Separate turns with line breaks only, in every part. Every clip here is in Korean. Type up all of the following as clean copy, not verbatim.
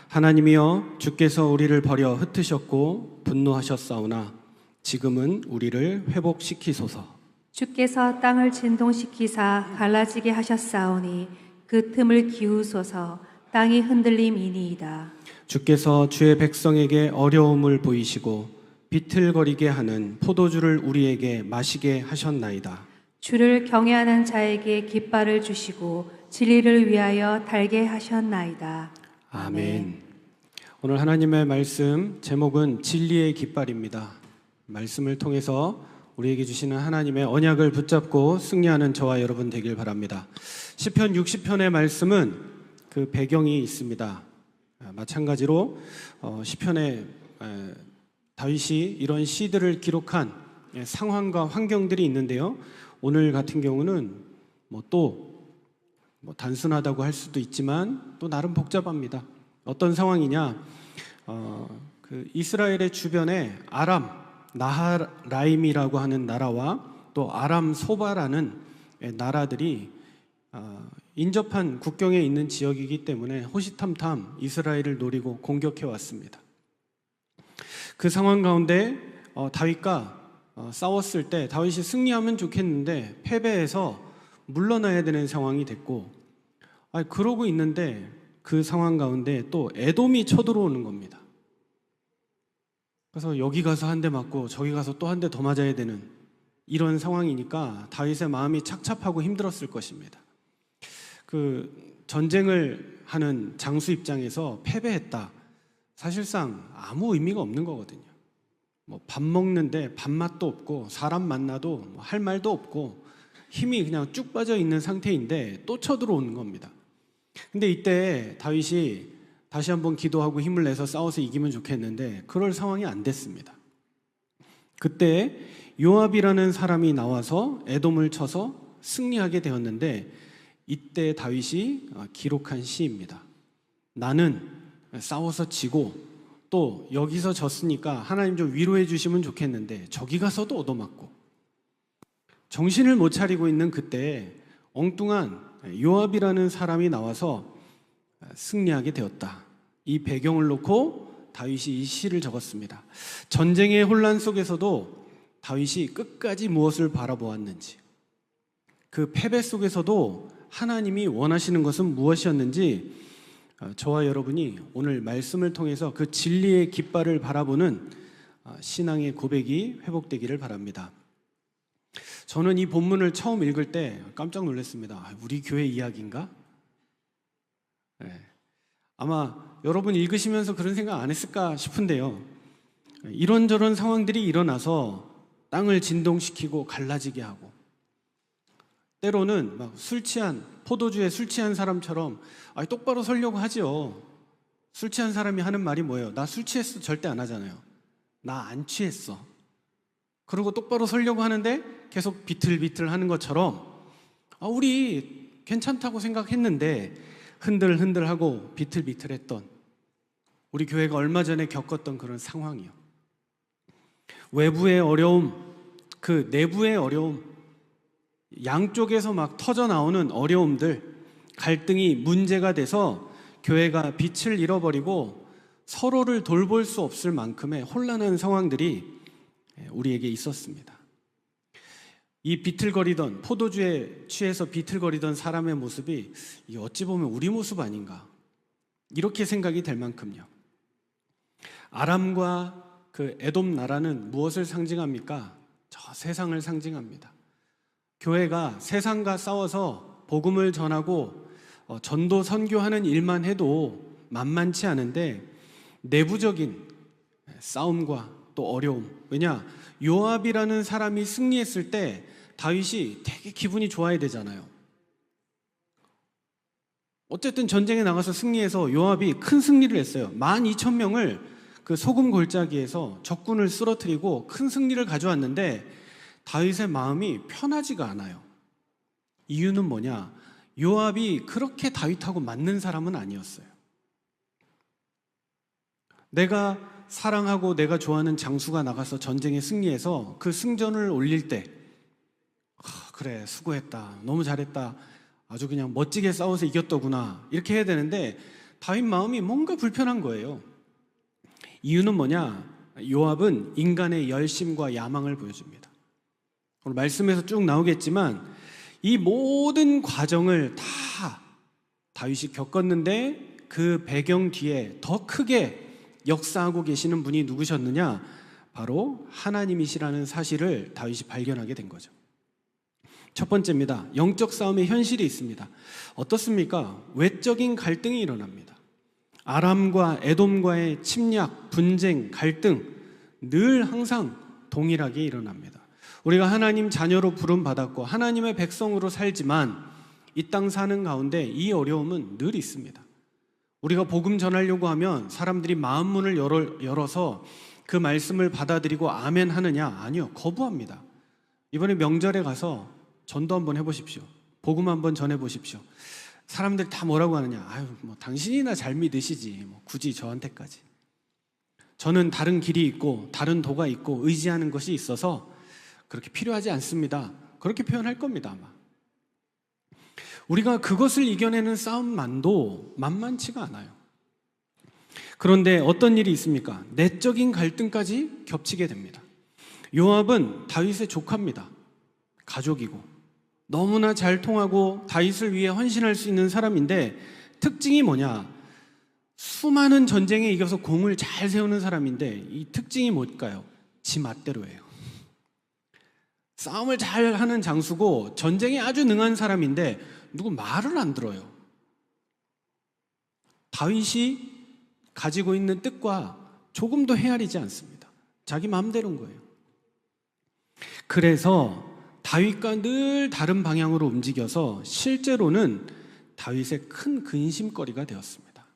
하나님이여 주께서 우리를 버려 흩으셨고 분노하셨사오나 지금은 우리를 회복시키소서.
주께서 땅을 진동시키사 갈라지게 하셨사오니 그 틈을 기우소서. 땅이 흔들림이니이다.
주께서 주의 백성에게 어려움을 보이시고 비틀거리게 하는 포도주를 우리에게 마시게 하셨나이다.
주를 경외하는 자에게 깃발을 주시고 진리를 위하여 달게 하셨나이다.
아멘. 오늘 하나님의 말씀 제목은 진리의 깃발입니다. 말씀을 통해서 우리에게 주시는 하나님의 언약을 붙잡고 승리하는 저와 여러분 되길 바랍니다. 시편 60편의 말씀은 그 배경이 있습니다. 마찬가지로 시편에 다윗이 이런 시들을 기록한 상황과 환경들이 있는데요. 오늘 같은 경우는 단순하다고 할 수도 있지만 또 나름 복잡합니다. 어떤 상황이냐? 그 이스라엘의 주변에 아람 나하라임이라고 하는 나라와 또 아람 소바라는 나라들이 인접한 국경에 있는 지역이기 때문에 호시탐탐 이스라엘을 노리고 공격해 왔습니다. 그 상황 가운데 다윗과 싸웠을 때 다윗이 승리하면 좋겠는데 패배해서 물러나야 되는 상황이 됐고, 그러고 있는데 그 상황 가운데 또 에돔이 쳐들어오는 겁니다. 그래서 여기 가서 한 대 맞고 저기 가서 또 한 대 더 맞아야 되는 이런 상황이니까 다윗의 마음이 착잡하고 힘들었을 것입니다. 그 전쟁을 하는 장수 입장에서 패배했다, 사실상 아무 의미가 없는 거거든요. 밥 먹는데 밥맛도 없고 사람 만나도 할 말도 없고 힘이 그냥 쭉 빠져 있는 상태인데 또 쳐들어오는 겁니다. 근데 이때 다윗이 다시 한번 기도하고 힘을 내서 싸워서 이기면 좋겠는데 그럴 상황이 안 됐습니다. 그때 요압이라는 사람이 나와서 에돔을 쳐서 승리하게 되었는데, 이때 다윗이 기록한 시입니다. 나는 싸워서 지고 또 여기서 졌으니까 하나님 좀 위로해 주시면 좋겠는데 저기 가서도 얻어맞고, 정신을 못 차리고 있는 그때 엉뚱한 요압이라는 사람이 나와서 승리하게 되었다. 이 배경을 놓고 다윗이 이 시를 적었습니다. 전쟁의 혼란 속에서도 다윗이 끝까지 무엇을 바라보았는지, 그 패배 속에서도 하나님이 원하시는 것은 무엇이었는지 저와 여러분이 오늘 말씀을 통해서 그 진리의 깃발을 바라보는 신앙의 고백이 회복되기를 바랍니다. 저는 이 본문을 처음 읽을 때 깜짝 놀랐습니다. 우리 교회 이야기인가? 아마 여러분 읽으시면서 그런 생각 안 했을까 싶은데요. 이런저런 상황들이 일어나서 땅을 진동시키고 갈라지게 하고, 때로는 막 포도주에 술 취한 사람처럼 똑바로 서려고 하죠. 술 취한 사람이 하는 말이 뭐예요? 나 술 취했어 절대 안 하잖아요. 나 안 취했어. 그리고 똑바로 서려고 하는데 계속 비틀비틀 하는 것처럼 우리 괜찮다고 생각했는데 흔들흔들하고 비틀비틀했던 우리 교회가 얼마 전에 겪었던 그런 상황이요. 외부의 어려움, 그 내부의 어려움, 양쪽에서 막 터져 나오는 어려움들, 갈등이 문제가 돼서 교회가 빛을 잃어버리고 서로를 돌볼 수 없을 만큼의 혼란한 상황들이 우리에게 있었습니다. 이 비틀거리던, 포도주에 취해서 비틀거리던 사람의 모습이 어찌 보면 우리 모습 아닌가, 이렇게 생각이 될 만큼요. 아람과 그 에돔 나라는 무엇을 상징합니까? 저 세상을 상징합니다. 교회가 세상과 싸워서 복음을 전하고 전도 선교하는 일만 해도 만만치 않은데 내부적인 싸움과 또 어려움, 왜냐? 요압이라는 사람이 승리했을 때 다윗이 되게 기분이 좋아야 되잖아요. 어쨌든 전쟁에 나가서 승리해서 요압이 큰 승리를 했어요. 12,000명을 그 소금 골짜기에서 적군을 쓰러뜨리고 큰 승리를 가져왔는데 다윗의 마음이 편하지가 않아요. 이유는 뭐냐? 요압이 그렇게 다윗하고 맞는 사람은 아니었어요. 내가 사랑하고 내가 좋아하는 장수가 나가서 전쟁에 승리해서 그 승전을 올릴 때 그래, 수고했다, 너무 잘했다, 아주 그냥 멋지게 싸워서 이겼더구나, 이렇게 해야 되는데 다윗 마음이 뭔가 불편한 거예요. 이유는 뭐냐? 요압은 인간의 열심과 야망을 보여줍니다. 오늘 말씀에서 쭉 나오겠지만 이 모든 과정을 다 다윗이 겪었는데 그 배경 뒤에 더 크게 역사하고 계시는 분이 누구셨느냐? 바로 하나님이시라는 사실을 다윗이 발견하게 된 거죠. 첫 번째입니다. 영적 싸움의 현실이 있습니다. 어떻습니까? 외적인 갈등이 일어납니다. 아람과 에돔과의 침략, 분쟁, 갈등 늘 항상 동일하게 일어납니다. 우리가 하나님 자녀로 부름받았고 하나님의 백성으로 살지만 이 땅 사는 가운데 이 어려움은 늘 있습니다. 우리가 복음 전하려고 하면 사람들이 마음 문을 열어서 그 말씀을 받아들이고 아멘 하느냐? 아니요, 거부합니다. 이번에 명절에 가서 전도 한번 해보십시오. 복음 한번 전해보십시오. 사람들 다 뭐라고 하느냐? 아유, 뭐 당신이나 잘 믿으시지. 뭐 굳이 저한테까지. 저는 다른 길이 있고 다른 도가 있고 의지하는 것이 있어서 그렇게 필요하지 않습니다. 그렇게 표현할 겁니다, 아마. 우리가 그것을 이겨내는 싸움만도 만만치가 않아요. 그런데 어떤 일이 있습니까? 내적인 갈등까지 겹치게 됩니다. 요압은 다윗의 조카입니다. 가족이고 너무나 잘 통하고 다윗을 위해 헌신할 수 있는 사람인데 특징이 뭐냐? 수많은 전쟁에 이겨서 공을 잘 세우는 사람인데 이 특징이 뭘까요? 지 맛대로예요. 싸움을 잘 하는 장수고 전쟁에 아주 능한 사람인데 누구 말을 안 들어요. 다윗이 가지고 있는 뜻과 조금도 헤아리지 않습니다. 자기 마음대로인 거예요. 그래서 다윗과 늘 다른 방향으로 움직여서 실제로는 다윗의 큰 근심거리가 되었습니다.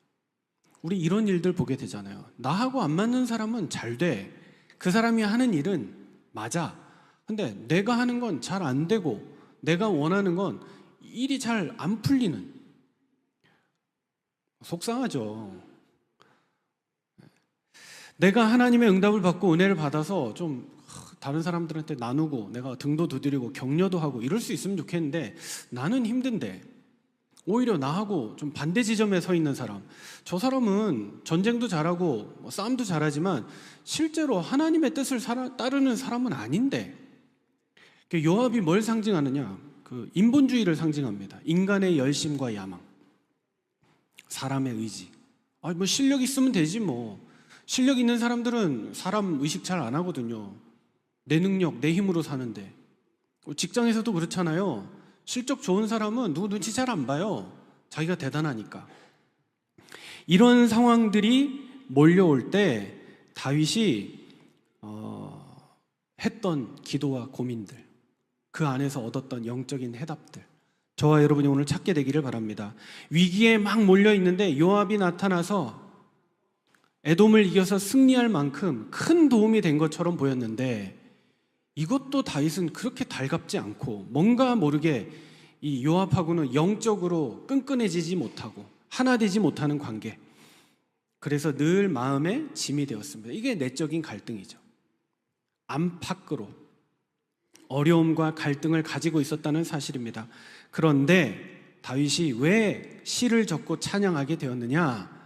우리 이런 일들 보게 되잖아요. 나하고 안 맞는 사람은 잘 돼. 그 사람이 하는 일은 맞아. 근데 내가 하는 건 잘 안 되고 내가 원하는 건 일이 잘 안 풀리는. 속상하죠. 내가 하나님의 응답을 받고 은혜를 받아서 좀 다른 사람들한테 나누고 내가 등도 두드리고 격려도 하고 이럴 수 있으면 좋겠는데 나는 힘든데 오히려 나하고 좀 반대 지점에 서 있는 사람, 저 사람은 전쟁도 잘하고 싸움도 잘하지만 실제로 하나님의 뜻을 따르는 사람은 아닌데. 요압이 뭘 상징하느냐? 그 인본주의를 상징합니다. 인간의 열심과 야망, 사람의 의지. 뭐 실력 있으면 되지 뭐. 실력 있는 사람들은 사람 의식 잘 안 하거든요. 내 능력, 내 힘으로 사는데. 직장에서도 그렇잖아요. 실적 좋은 사람은 누구 눈치 잘 안 봐요. 자기가 대단하니까. 이런 상황들이 몰려올 때 다윗이 했던 기도와 고민들, 그 안에서 얻었던 영적인 해답들, 저와 여러분이 오늘 찾게 되기를 바랍니다. 위기에 막 몰려 있는데 요압이 나타나서 에돔을 이겨서 승리할 만큼 큰 도움이 된 것처럼 보였는데 이것도 다윗은 그렇게 달갑지 않고 뭔가 모르게 이 요압하고는 영적으로 끈끈해지지 못하고 하나 되지 못하는 관계. 그래서 늘 마음에 짐이 되었습니다. 이게 내적인 갈등이죠. 안팎으로 어려움과 갈등을 가지고 있었다는 사실입니다. 그런데 다윗이 왜 시를 적고 찬양하게 되었느냐?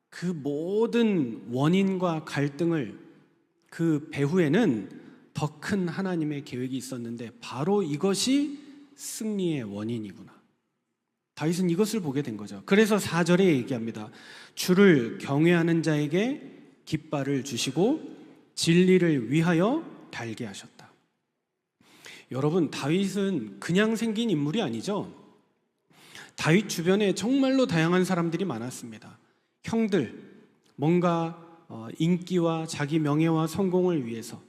그 모든 원인과 갈등을 그 배후에는 더 큰 하나님의 계획이 있었는데 바로 이것이 승리의 원인이구나. 다윗은 이것을 보게 된 거죠. 그래서 4절에 얘기합니다. 주를 경외하는 자에게 깃발을 주시고 진리를 위하여 달게 하셨다. 여러분, 다윗은 그냥 생긴 인물이 아니죠. 다윗 주변에 정말로 다양한 사람들이 많았습니다. 형들, 뭔가 인기와 자기 명예와 성공을 위해서,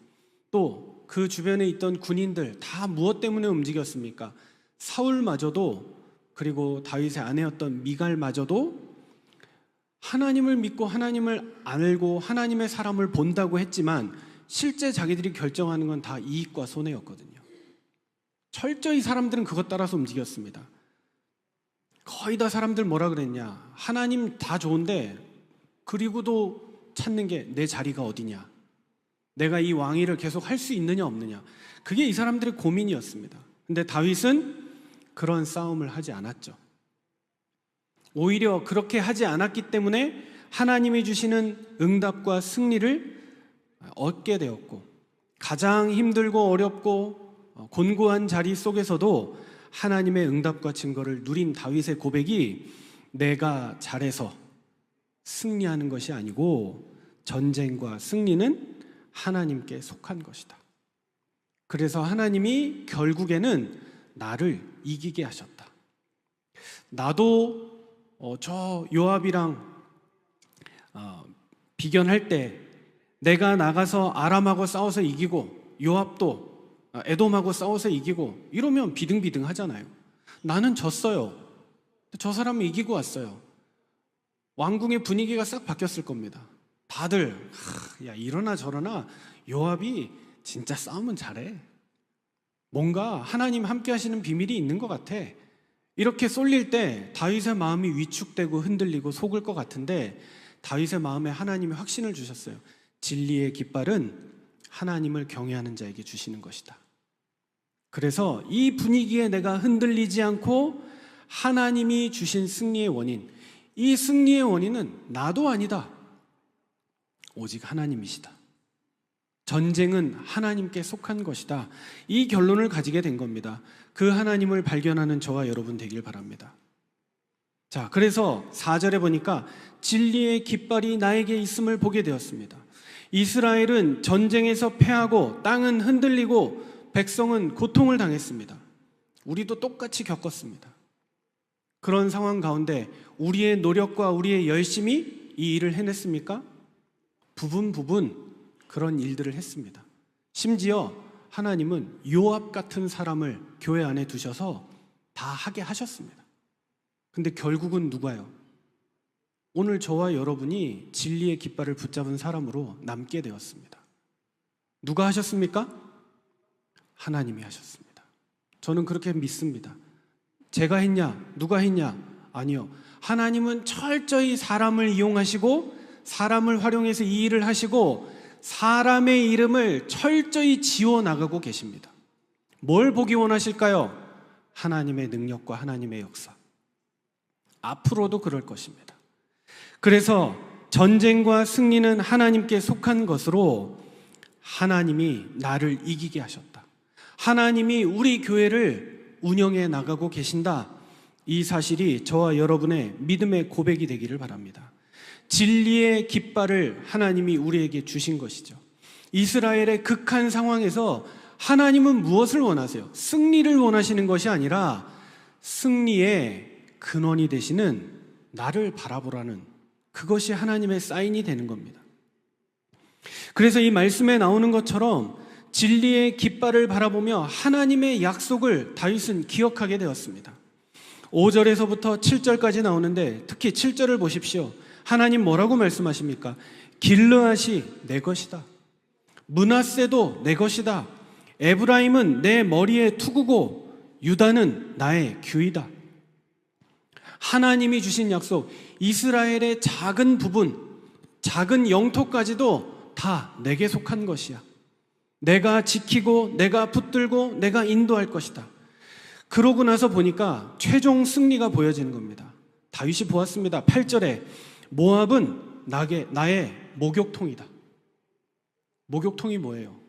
또 그 주변에 있던 군인들 다 무엇 때문에 움직였습니까? 사울마저도, 그리고 다윗의 아내였던 미갈마저도 하나님을 믿고 하나님을 알고 하나님의 사람을 본다고 했지만 실제 자기들이 결정하는 건 다 이익과 손해였거든요. 철저히 사람들은 그것 따라서 움직였습니다. 거의 다 사람들 뭐라 그랬냐? 하나님 다 좋은데 그리고도 찾는 게 내 자리가 어디냐? 내가 이 왕위를 계속 할 수 있느냐 없느냐? 그게 이 사람들의 고민이었습니다. 근데 다윗은 그런 싸움을 하지 않았죠. 오히려 그렇게 하지 않았기 때문에 하나님이 주시는 응답과 승리를 얻게 되었고, 가장 힘들고 어렵고 곤고한 자리 속에서도 하나님의 응답과 증거를 누린 다윗의 고백이 내가 잘해서 승리하는 것이 아니고 전쟁과 승리는 하나님께 속한 것이다. 그래서 하나님이 결국에는 나를 이기게 하셨다. 나도 저 요압이랑 비견할 때 내가 나가서 아람하고 싸워서 이기고 요압도 에돔하고 싸워서 이기고 이러면 비등비등 하잖아요. 나는 졌어요. 저 사람은 이기고 왔어요. 왕궁의 분위기가 싹 바뀌었을 겁니다. 다들 야 이러나 저러나 요압이 진짜 싸움은 잘해. 뭔가 하나님 함께 하시는 비밀이 있는 것 같아. 이렇게 쏠릴 때 다윗의 마음이 위축되고 흔들리고 속을 것 같은데 다윗의 마음에 하나님이 확신을 주셨어요. 진리의 깃발은 하나님을 경외하는 자에게 주시는 것이다. 그래서 이 분위기에 내가 흔들리지 않고 하나님이 주신 승리의 원인, 이 승리의 원인은 나도 아니다. 오직 하나님이시다. 전쟁은 하나님께 속한 것이다. 이 결론을 가지게 된 겁니다. 그 하나님을 발견하는 저와 여러분 되길 바랍니다. 자, 그래서 4절에 보니까 진리의 깃발이 나에게 있음을 보게 되었습니다. 이스라엘은 전쟁에서 패하고 땅은 흔들리고 백성은 고통을 당했습니다. 우리도 똑같이 겪었습니다. 그런 상황 가운데 우리의 노력과 우리의 열심이 이 일을 해냈습니까? 부분 그런 일들을 했습니다. 심지어 하나님은 요압 같은 사람을 교회 안에 두셔서 다 하게 하셨습니다. 근데 결국은 누가요? 오늘 저와 여러분이 진리의 깃발을 붙잡은 사람으로 남게 되었습니다. 누가 하셨습니까? 하나님이 하셨습니다. 저는 그렇게 믿습니다. 제가 했냐? 누가 했냐? 아니요. 하나님은 철저히 사람을 이용하시고 사람을 활용해서 이 일을 하시고 사람의 이름을 철저히 지워나가고 계십니다. 뭘 보기 원하실까요? 하나님의 능력과 하나님의 역사. 앞으로도 그럴 것입니다. 그래서 전쟁과 승리는 하나님께 속한 것으로 하나님이 나를 이기게 하셨다. 하나님이 우리 교회를 운영해 나가고 계신다. 이 사실이 저와 여러분의 믿음의 고백이 되기를 바랍니다. 진리의 깃발을 하나님이 우리에게 주신 것이죠. 이스라엘의 극한 상황에서 하나님은 무엇을 원하세요? 승리를 원하시는 것이 아니라 승리의 근원이 되시는 나를 바라보라는 그것이 하나님의 사인이 되는 겁니다. 그래서 이 말씀에 나오는 것처럼 진리의 깃발을 바라보며 하나님의 약속을 다윗은 기억하게 되었습니다. 5절에서부터 7절까지 나오는데 특히 7절을 보십시오. 하나님 뭐라고 말씀하십니까? 길르앗이 내 것이다. 므낫세도 내 것이다. 에브라임은 내 머리의 투구고 유다는 나의 규이다. 하나님이 주신 약속, 이스라엘의 작은 부분, 작은 영토까지도 다 내게 속한 것이야. 내가 지키고 내가 붙들고 내가 인도할 것이다. 그러고 나서 보니까 최종 승리가 보여지는 겁니다. 다윗이 보았습니다. 8절에 모압은 나의 목욕통이다. 목욕통이 뭐예요?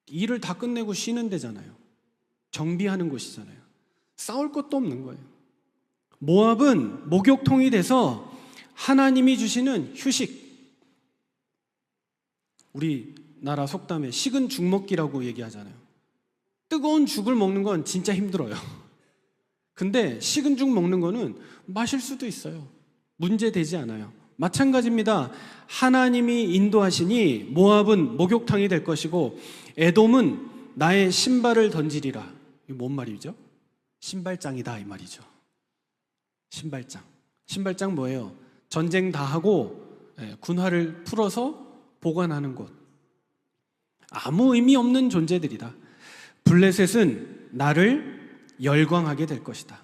일을 다 끝내고 쉬는 데잖아요. 정비하는 곳이잖아요. 싸울 것도 없는 거예요. 모압은 목욕통이 돼서 하나님이 주시는 휴식. 우리나라 속담에 식은 죽 먹기라고 얘기하잖아요. 뜨거운 죽을 먹는 건 진짜 힘들어요. 근데 식은 죽 먹는 거는 마실 수도 있어요. 문제되지 않아요. 마찬가지입니다. 하나님이 인도하시니 모압은 목욕탕이 될 것이고 에돔은 나의 신발을 던지리라. 이게 뭔 말이죠? 신발장이다 이 말이죠. 신발장. 신발장 뭐예요? 전쟁 다 하고 군화를 풀어서 보관하는 곳. 아무 의미 없는 존재들이다. 블레셋은 나를 열광하게 될 것이다.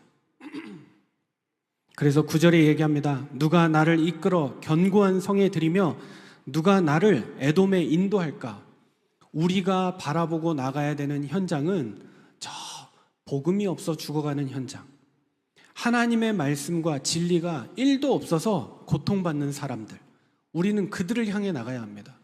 그래서 9절에 얘기합니다. 누가 나를 이끌어 견고한 성에 들이며 누가 나를 에돔에 인도할까? 우리가 바라보고 나가야 되는 현장은 저 복음이 없어 죽어가는 현장, 하나님의 말씀과 진리가 1도 없어서 고통받는 사람들, 우리는 그들을 향해 나가야 합니다.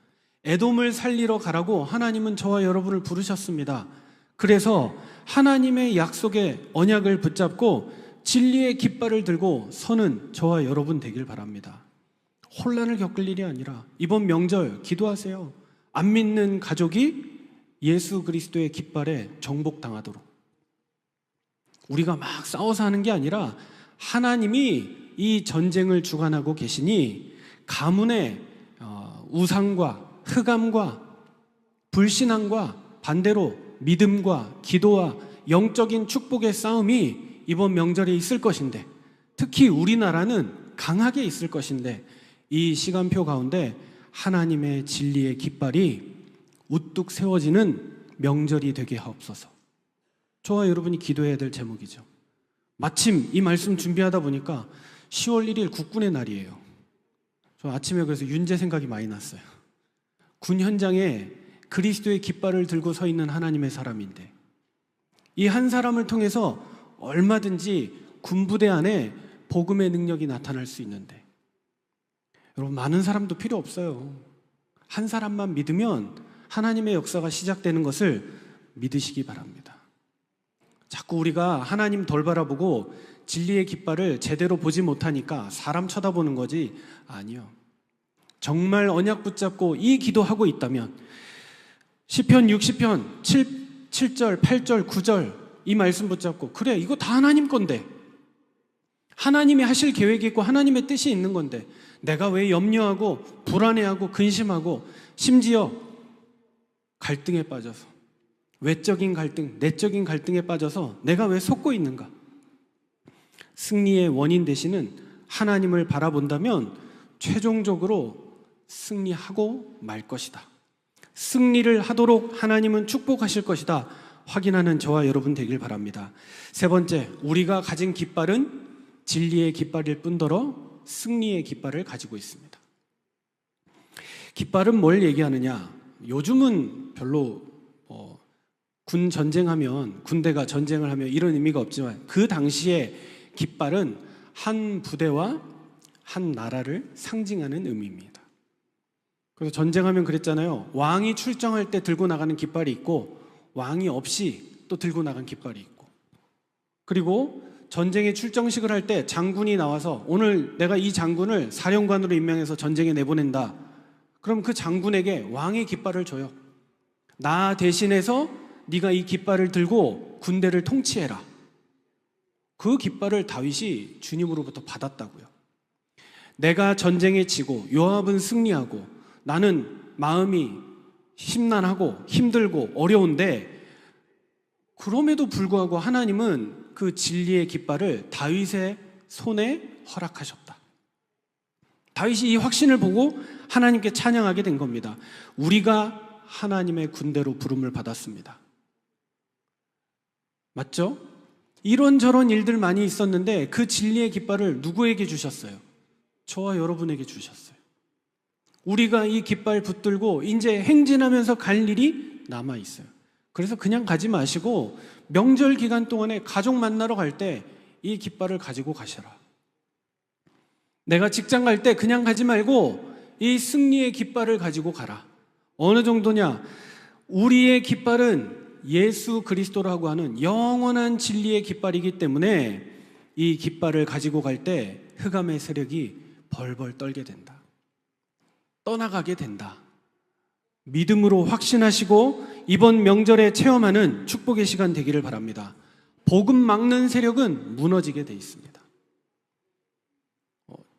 에돔을 살리러 가라고 하나님은 저와 여러분을 부르셨습니다. 그래서 하나님의 약속의 언약을 붙잡고 진리의 깃발을 들고 서는 저와 여러분 되길 바랍니다. 혼란을 겪을 일이 아니라 이번 명절 기도하세요. 안 믿는 가족이 예수 그리스도의 깃발에 정복당하도록. 우리가 막 싸워서 하는 게 아니라 하나님이 이 전쟁을 주관하고 계시니 가문의 우상과 흑암과 불신앙과 반대로 믿음과 기도와 영적인 축복의 싸움이 이번 명절에 있을 것인데, 특히 우리나라는 강하게 있을 것인데, 이 시간표 가운데 하나님의 진리의 깃발이 우뚝 세워지는 명절이 되게 하옵소서. 저와 여러분이 기도해야 될 제목이죠. 마침 이 말씀 준비하다 보니까 10월 1일 국군의 날이에요. 저 아침에 그래서 윤재 생각이 많이 났어요. 군 현장에 그리스도의 깃발을 들고 서 있는 하나님의 사람인데, 이 한 사람을 통해서 얼마든지 군부대 안에 복음의 능력이 나타날 수 있는데, 여러분 많은 사람도 필요 없어요. 한 사람만 믿으면 하나님의 역사가 시작되는 것을 믿으시기 바랍니다. 자꾸 우리가 하나님 덜 바라보고 진리의 깃발을 제대로 보지 못하니까 사람 쳐다보는 거지, 아니요. 정말 언약 붙잡고 이 기도하고 있다면 시편 60편 7절, 8절, 9절 이 말씀 붙잡고, 그래 이거 다 하나님 건데, 하나님이 하실 계획이 있고 하나님의 뜻이 있는 건데 내가 왜 염려하고 불안해하고 근심하고 심지어 갈등에 빠져서, 외적인 갈등, 내적인 갈등에 빠져서 내가 왜 속고 있는가? 승리의 원인 되시는 하나님을 바라본다면 최종적으로 승리하고 말 것이다. 승리를 하도록 하나님은 축복하실 것이다. 확인하는 저와 여러분 되길 바랍니다. 세 번째, 우리가 가진 깃발은 진리의 깃발일 뿐더러 승리의 깃발을 가지고 있습니다. 깃발은 뭘 얘기하느냐? 요즘은 별로 군 전쟁하면, 군대가 전쟁을 하면 이런 의미가 없지만 그 당시에 깃발은 한 부대와 한 나라를 상징하는 의미입니다. 그래서 전쟁하면 그랬잖아요. 왕이 출정할 때 들고 나가는 깃발이 있고 왕이 없이 또 들고 나간 깃발이 있고, 그리고 전쟁에 출정식을 할 때 장군이 나와서 오늘 내가 이 장군을 사령관으로 임명해서 전쟁에 내보낸다. 그럼 그 장군에게 왕의 깃발을 줘요. 나 대신해서 네가 이 깃발을 들고 군대를 통치해라. 그 깃발을 다윗이 주님으로부터 받았다고요. 내가 전쟁에 지고 요압은 승리하고 나는 마음이 심란하고 힘들고 어려운데, 그럼에도 불구하고 하나님은 그 진리의 깃발을 다윗의 손에 허락하셨다. 다윗이 이 확신을 보고 하나님께 찬양하게 된 겁니다. 우리가 하나님의 군대로 부름을 받았습니다. 맞죠? 이런저런 일들 많이 있었는데 그 진리의 깃발을 누구에게 주셨어요? 저와 여러분에게 주셨어요. 우리가 이 깃발 붙들고 이제 행진하면서 갈 일이 남아 있어요. 그래서 그냥 가지 마시고 명절 기간 동안에 가족 만나러 갈 때 이 깃발을 가지고 가셔라. 내가 직장 갈 때 그냥 가지 말고 이 승리의 깃발을 가지고 가라. 어느 정도냐? 우리의 깃발은 예수 그리스도라고 하는 영원한 진리의 깃발이기 때문에 이 깃발을 가지고 갈 때 흑암의 세력이 벌벌 떨게 된다. 떠나가게 된다. 믿음으로 확신하시고 이번 명절에 체험하는 축복의 시간 되기를 바랍니다. 복음 막는 세력은 무너지게 돼 있습니다.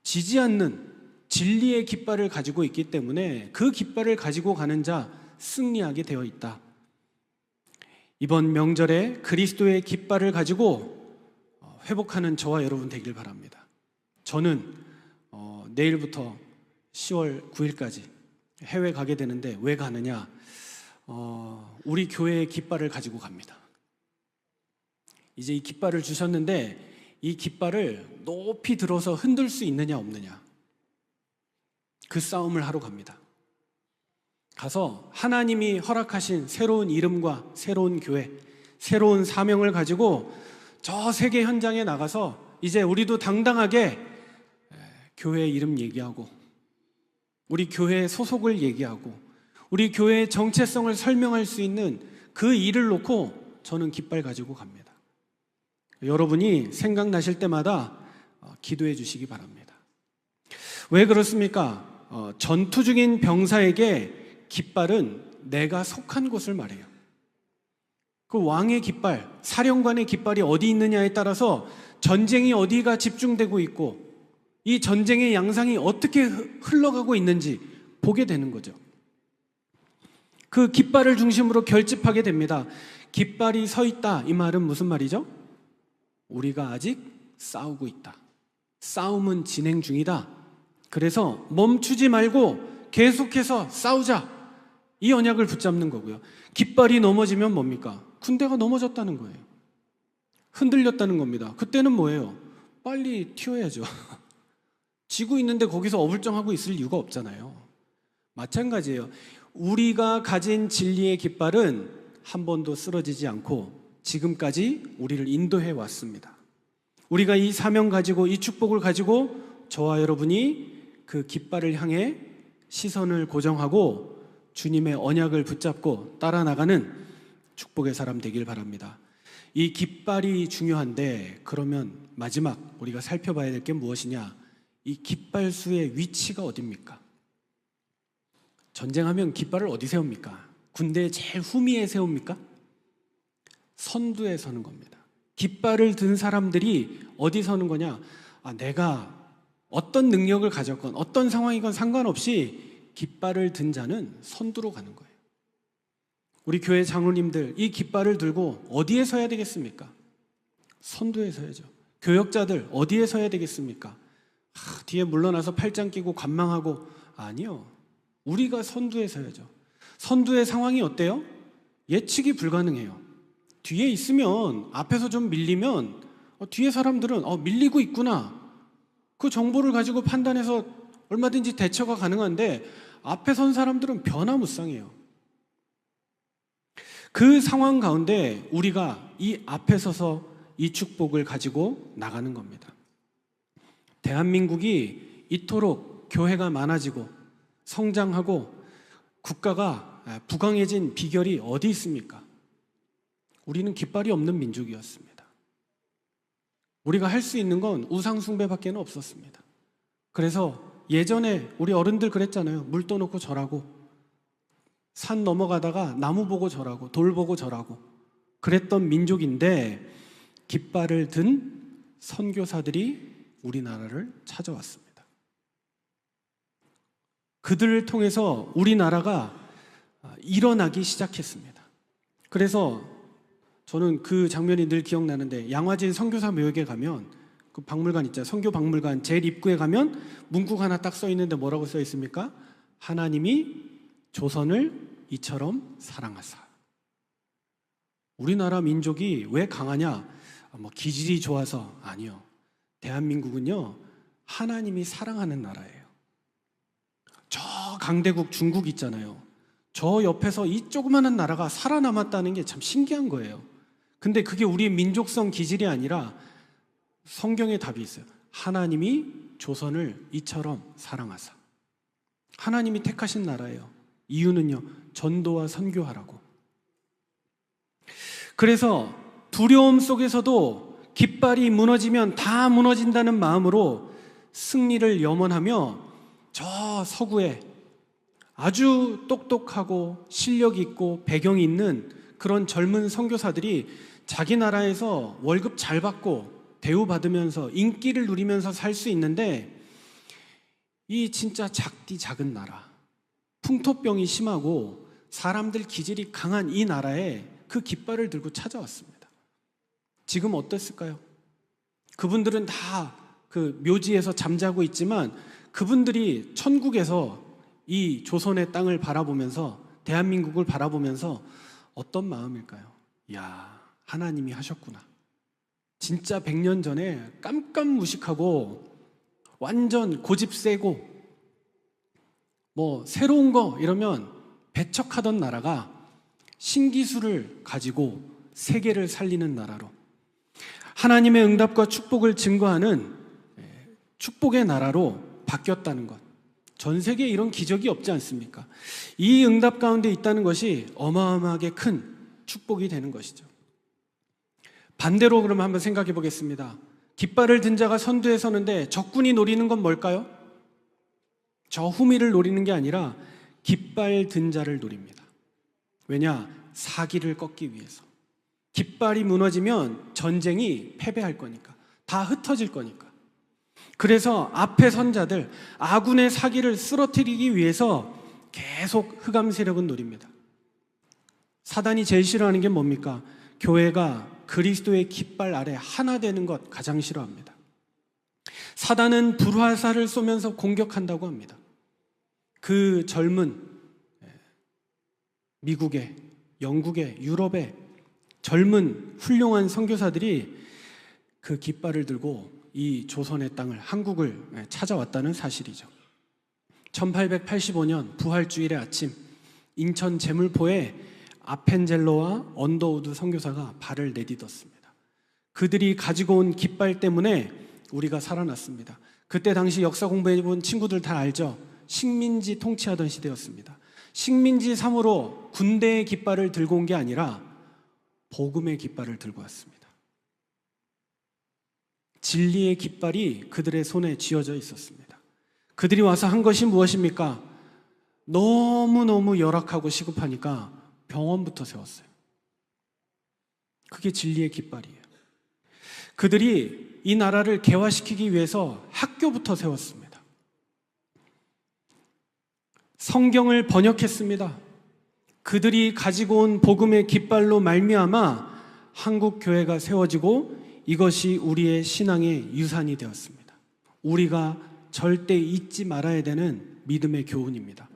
지지 않는 진리의 깃발을 가지고 있기 때문에 그 깃발을 가지고 가는 자 승리하게 되어 있다. 이번 명절에 그리스도의 깃발을 가지고 회복하는 저와 여러분 되길 바랍니다. 저는 내일부터 10월 9일까지 해외 가게 되는데 왜 가느냐? 우리 교회의 깃발을 가지고 갑니다. 이제 이 깃발을 주셨는데 이 깃발을 높이 들어서 흔들 수 있느냐 없느냐, 그 싸움을 하러 갑니다. 가서 하나님이 허락하신 새로운 이름과 새로운 교회, 새로운 사명을 가지고 저 세계 현장에 나가서 이제 우리도 당당하게 교회 이름 얘기하고 우리 교회 소속을 얘기하고 우리 교회의 정체성을 설명할 수 있는 그 일을 놓고 저는 깃발 가지고 갑니다. 여러분이 생각나실 때마다 기도해 주시기 바랍니다. 왜 그렇습니까? 전투 중인 병사에게 깃발은 내가 속한 곳을 말해요. 그 왕의 깃발, 사령관의 깃발이 어디 있느냐에 따라서 전쟁이 어디가 집중되고 있고 이 전쟁의 양상이 어떻게 흘러가고 있는지 보게 되는 거죠. 그 깃발을 중심으로 결집하게 됩니다. 깃발이 서 있다, 이 말은 무슨 말이죠? 우리가 아직 싸우고 있다. 싸움은 진행 중이다. 그래서 멈추지 말고 계속해서 싸우자. 이 언약을 붙잡는 거고요. 깃발이 넘어지면 뭡니까? 군대가 넘어졌다는 거예요. 흔들렸다는 겁니다. 그때는 뭐예요? 빨리 튀어야죠. 지고 있는데 거기서 어불쩡하고 있을 이유가 없잖아요. 마찬가지예요. 우리가 가진 진리의 깃발은 한 번도 쓰러지지 않고 지금까지 우리를 인도해 왔습니다. 우리가 이 사명 가지고 이 축복을 가지고 저와 여러분이 그 깃발을 향해 시선을 고정하고 주님의 언약을 붙잡고 따라 나가는 축복의 사람 되길 바랍니다. 이 깃발이 중요한데 그러면 마지막 우리가 살펴봐야 될 게 무엇이냐? 이 깃발수의 위치가 어딥니까? 전쟁하면 깃발을 어디 세웁니까? 군대의 제일 후미에 세웁니까? 선두에 서는 겁니다. 깃발을 든 사람들이 어디 서는 거냐? 내가 어떤 능력을 가졌건 어떤 상황이건 상관없이 깃발을 든 자는 선두로 가는 거예요. 우리 교회 장로님들 이 깃발을 들고 어디에 서야 되겠습니까? 선두에 서야죠. 교역자들 어디에 서야 되겠습니까? 뒤에 물러나서 팔짱 끼고 관망하고 아니요. 우리가 선두에 서야죠. 선두의 상황이 어때요? 예측이 불가능해요. 뒤에 있으면 앞에서 좀 밀리면 뒤에 사람들은 밀리고 있구나. 그 정보를 가지고 판단해서 얼마든지 대처가 가능한데 앞에 선 사람들은 변화무쌍해요. 그 상황 가운데 우리가 이 앞에 서서 이 축복을 가지고 나가는 겁니다. 대한민국이 이토록 교회가 많아지고 성장하고 국가가 부강해진 비결이 어디 있습니까? 우리는 깃발이 없는 민족이었습니다. 우리가 할 수 있는 건 우상숭배밖에 없었습니다. 그래서 예전에 우리 어른들 그랬잖아요. 물 떠놓고 절하고 산 넘어가다가 나무 보고 절하고 돌 보고 절하고 그랬던 민족인데 깃발을 든 선교사들이 우리나라를 찾아왔습니다. 그들을 통해서 우리나라가 일어나기 시작했습니다. 그래서 저는 그 장면이 늘 기억나는데 양화진 선교사 묘역에 가면 그 박물관 있잖아요. 선교 박물관 제일 입구에 가면 문구가 하나 딱 써 있는데 뭐라고 써 있습니까? 하나님이 조선을 이처럼 사랑하사. 우리나라 민족이 왜 강하냐? 기질이 좋아서 아니요. 대한민국은요 하나님이 사랑하는 나라예요. 저 강대국 중국 있잖아요. 저 옆에서 이 조그마한 나라가 살아남았다는 게 참 신기한 거예요. 근데 그게 우리의 민족성 기질이 아니라 성경에 답이 있어요. 하나님이 조선을 이처럼 사랑하사. 하나님이 택하신 나라예요. 이유는요 전도와 선교하라고. 그래서 두려움 속에서도 깃발이 무너지면 다 무너진다는 마음으로 승리를 염원하며 저 서구에 아주 똑똑하고 실력 있고 배경이 있는 그런 젊은 선교사들이 자기 나라에서 월급 잘 받고 대우받으면서 인기를 누리면서 살 수 있는데 이 진짜 작은 나라, 풍토병이 심하고 사람들 기질이 강한 이 나라에 그 깃발을 들고 찾아왔습니다. 지금 어땠을까요? 그분들은 다 그 묘지에서 잠자고 있지만 그분들이 천국에서 이 조선의 땅을 바라보면서 대한민국을 바라보면서 어떤 마음일까요? 야, 하나님이 하셨구나. 진짜 100년 전에 깜깜무식하고 완전 고집 세고 새로운 거 이러면 배척하던 나라가 신기술을 가지고 세계를 살리는 나라로 하나님의 응답과 축복을 증거하는 축복의 나라로 바뀌었다는 것. 전 세계에 이런 기적이 없지 않습니까? 이 응답 가운데 있다는 것이 어마어마하게 큰 축복이 되는 것이죠. 반대로 그러면 한번 생각해 보겠습니다. 깃발을 든 자가 선두에 서는데 적군이 노리는 건 뭘까요? 저 후미를 노리는 게 아니라 깃발 든 자를 노립니다. 왜냐? 사기를 꺾기 위해서. 깃발이 무너지면 전쟁이 패배할 거니까. 다 흩어질 거니까. 그래서 앞에 선 자들, 아군의 사기를 쓰러뜨리기 위해서 계속 흑암 세력은 노립니다. 사단이 제일 싫어하는 게 뭡니까? 교회가 그리스도의 깃발 아래 하나 되는 것 가장 싫어합니다. 사단은 불화살을 쏘면서 공격한다고 합니다. 그 젊은 미국의, 영국의, 유럽의 젊은 훌륭한 선교사들이 그 깃발을 들고 이 조선의 땅을, 한국을 찾아왔다는 사실이죠. 1885년 부활주일의 아침, 인천 제물포에 아펜젤로와 언더우드 선교사가 발을 내딛었습니다. 그들이 가지고 온 깃발 때문에 우리가 살아났습니다. 그때 당시 역사 공부해본 친구들 다 알죠? 식민지 통치하던 시대였습니다. 식민지 3으로 군대의 깃발을 들고 온 게 아니라 복음의 깃발을 들고 왔습니다. 진리의 깃발이 그들의 손에 쥐어져 있었습니다. 그들이 와서 한 것이 무엇입니까? 너무너무 열악하고 시급하니까 병원부터 세웠어요. 그게 진리의 깃발이에요. 그들이 이 나라를 개화시키기 위해서 학교부터 세웠습니다. 성경을 번역했습니다. 그들이 가지고 온 복음의 깃발로 말미암아 한국 교회가 세워지고 이것이 우리의 신앙의 유산이 되었습니다. 우리가 절대 잊지 말아야 되는 믿음의 교훈입니다.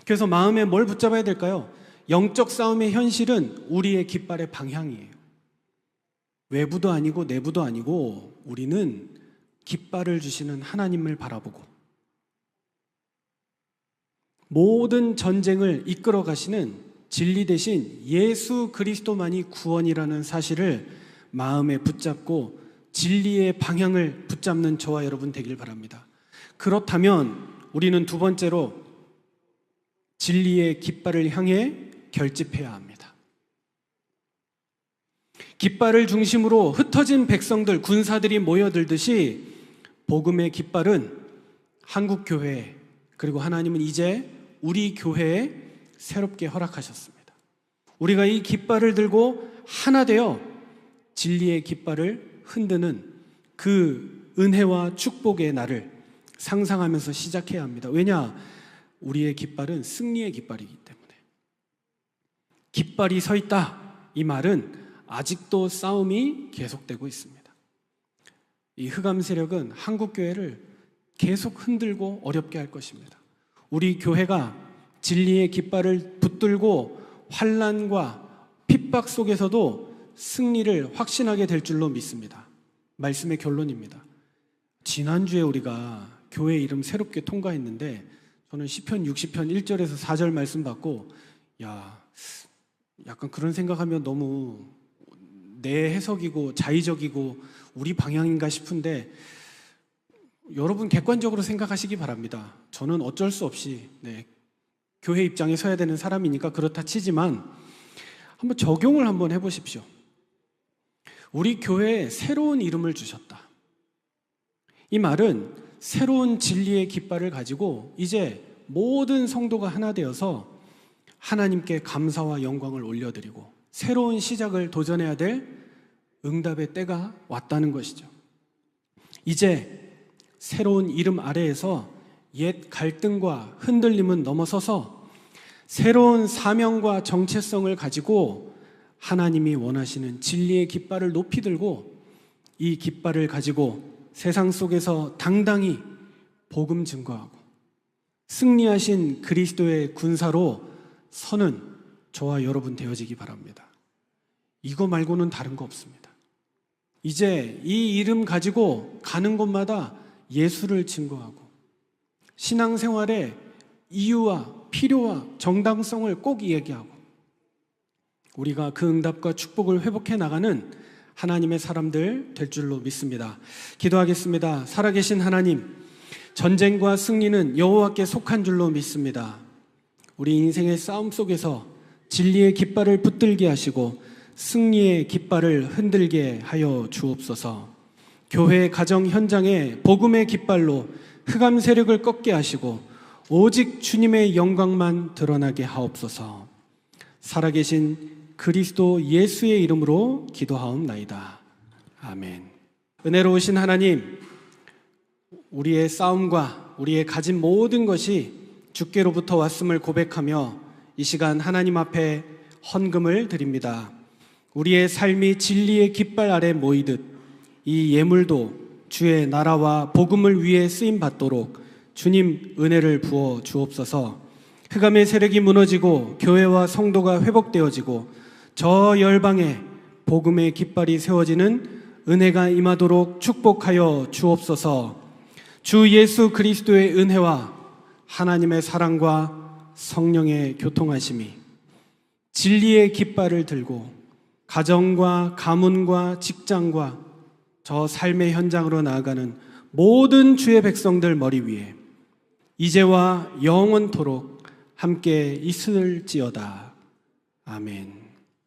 그래서 마음에 뭘 붙잡아야 될까요? 영적 싸움의 현실은 우리의 깃발의 방향이에요. 외부도 아니고 내부도 아니고 우리는 깃발을 주시는 하나님을 바라보고 모든 전쟁을 이끌어 가시는 진리 대신 예수 그리스도만이 구원이라는 사실을 마음에 붙잡고 진리의 방향을 붙잡는 저와 여러분 되길 바랍니다. 그렇다면 우리는 두 번째로 진리의 깃발을 향해 결집해야 합니다. 깃발을 중심으로 흩어진 백성들, 군사들이 모여들듯이 복음의 깃발은 한국 교회, 그리고 하나님은 이제 우리 교회에 새롭게 허락하셨습니다. 우리가 이 깃발을 들고 하나 되어 진리의 깃발을 흔드는 그 은혜와 축복의 날을 상상하면서 시작해야 합니다. 왜냐? 우리의 깃발은 승리의 깃발이기 때문에. 깃발이 서 있다. 이 말은 아직도 싸움이 계속되고 있습니다. 이 흑암 세력은 한국 교회를 계속 흔들고 어렵게 할 것입니다. 우리 교회가 진리의 깃발을 붙들고 환난과 핍박 속에서도 승리를 확신하게 될 줄로 믿습니다. 말씀의 결론입니다. 지난주에 우리가 교회 이름 새롭게 통과했는데 저는 시편 60편 1절에서 4절 말씀 받고 약간 그런 생각하면 너무 내 해석이고 자의적이고 우리 방향인가 싶은데 여러분 객관적으로 생각하시기 바랍니다. 저는 어쩔 수 없이 교회 입장에 서야 되는 사람이니까 그렇다 치지만 한번 적용을 한번 해보십시오. 우리 교회에 새로운 이름을 주셨다. 이 말은 새로운 진리의 깃발을 가지고 이제 모든 성도가 하나 되어서 하나님께 감사와 영광을 올려드리고 새로운 시작을 도전해야 될 응답의 때가 왔다는 것이죠. 이제 새로운 이름 아래에서 옛 갈등과 흔들림은 넘어서서 새로운 사명과 정체성을 가지고 하나님이 원하시는 진리의 깃발을 높이 들고 이 깃발을 가지고 세상 속에서 당당히 복음 증거하고 승리하신 그리스도의 군사로 서는 저와 여러분 되어지기 바랍니다. 이거 말고는 다른 거 없습니다. 이제 이 이름 가지고 가는 곳마다 예수를 증거하고 신앙생활의 이유와 필요와 정당성을 꼭 얘기하고 우리가 그 응답과 축복을 회복해 나가는 하나님의 사람들 될 줄로 믿습니다. 기도하겠습니다. 살아계신 하나님, 전쟁과 승리는 여호와께 속한 줄로 믿습니다. 우리 인생의 싸움 속에서 진리의 깃발을 붙들게 하시고 승리의 깃발을 흔들게 하여 주옵소서. 교회 가정 현장에 복음의 깃발로 흑암 세력을 꺾게 하시고 오직 주님의 영광만 드러나게 하옵소서. 살아계신 그리스도 예수의 이름으로 기도하옵나이다. 아멘. 은혜로우신 하나님, 우리의 싸움과 우리의 가진 모든 것이 주께로부터 왔음을 고백하며 이 시간 하나님 앞에 헌금을 드립니다. 우리의 삶이 진리의 깃발 아래 모이듯 이 예물도 주의 나라와 복음을 위해 쓰임 받도록 주님 은혜를 부어 주옵소서. 흑암의 세력이 무너지고 교회와 성도가 회복되어지고 저 열방에 복음의 깃발이 세워지는 은혜가 임하도록 축복하여 주옵소서. 주 예수 그리스도의 은혜와 하나님의 사랑과 성령의 교통하심이 진리의 깃발을 들고 가정과 가문과 직장과 저 삶의 현장으로 나아가는 모든 주의 백성들 머리 위에 이제와 영원토록 함께 있을지어다. 아멘.